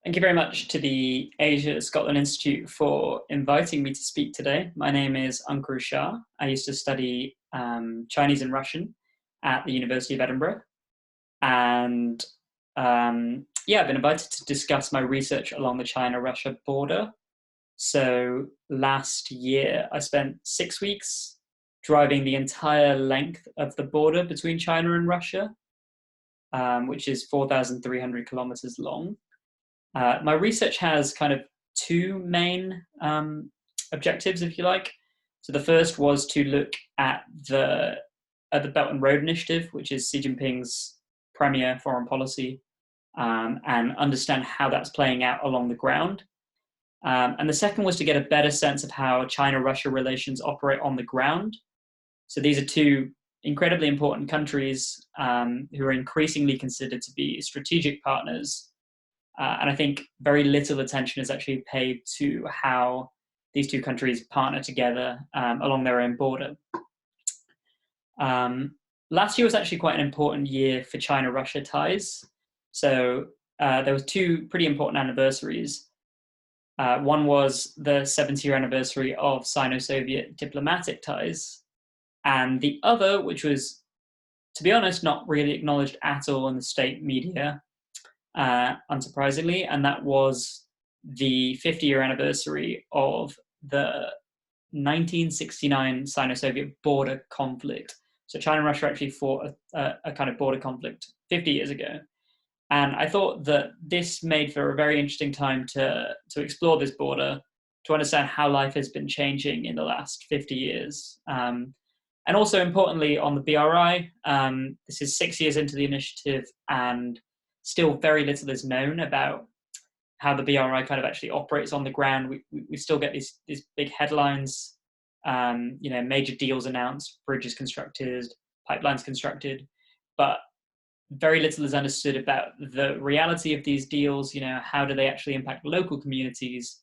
Thank you very much to the Asia Scotland Institute for inviting me to speak today. My name is Ankur Shah. I used to study Chinese and Russian at the University of Edinburgh. And yeah, I've been invited to discuss my research along the China-Russia border. So last year, I spent 6 weeks driving the entire length of the border between China and Russia, which is 4,300 kilometers long. My research has kind of two main objectives, if you like. So the first was to look at the Belt and Road Initiative, which is Xi Jinping's premier foreign policy, and understand how that's playing out along the ground. And the second was to get a better sense of how China-Russia relations operate on the ground. So these are two incredibly important countries who are increasingly considered to be strategic partners. And I think very little attention is actually paid to how these two countries partner together along their own border. Last year was actually quite an important year for China-Russia ties. So there were two pretty important anniversaries. One was the 70-year anniversary of Sino-Soviet diplomatic ties. And the other, which was, to be honest, not really acknowledged at all in the state media, unsurprisingly, and that was the 50-year anniversary of the 1969 Sino-Soviet border conflict. So China and Russia actually fought a kind of border conflict 50 years ago. And I thought that this made for a very interesting time to explore this border, to understand how life has been changing in the last 50 years. And also importantly on the BRI, this is 6 years into the initiative, and still very little is known about how the BRI kind of actually operates on the ground. We still get these big headlines, major deals announced, bridges constructed, pipelines constructed, but very little is understood about the reality of these deals. How do they actually impact local communities?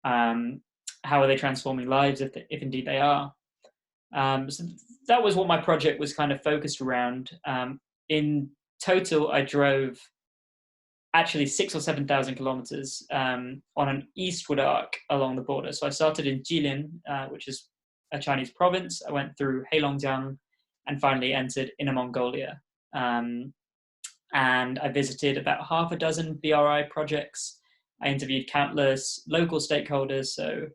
How are they transforming lives, if indeed they are? So that was what my project was kind of focused around. In total, I drove actually 6,000 or 7,000 kilometers on an eastward arc along the border. So I started in Jilin, which is a Chinese province. I went through Heilongjiang and finally entered Inner Mongolia. And I visited about half a dozen BRI projects. I interviewed countless local stakeholders, so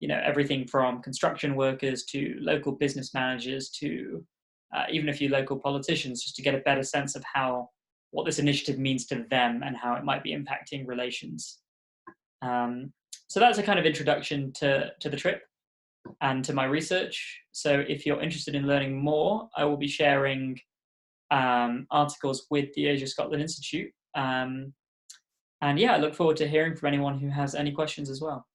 everything from construction workers to local business managers to even a few local politicians, just to get a better sense of what this initiative means to them and how it might be impacting relations. So that's a kind of introduction to the trip and to my research. So if you're interested in learning more, I will be sharing articles with the Asia Scotland Institute. And yeah, I look forward to hearing from anyone who has any questions as well.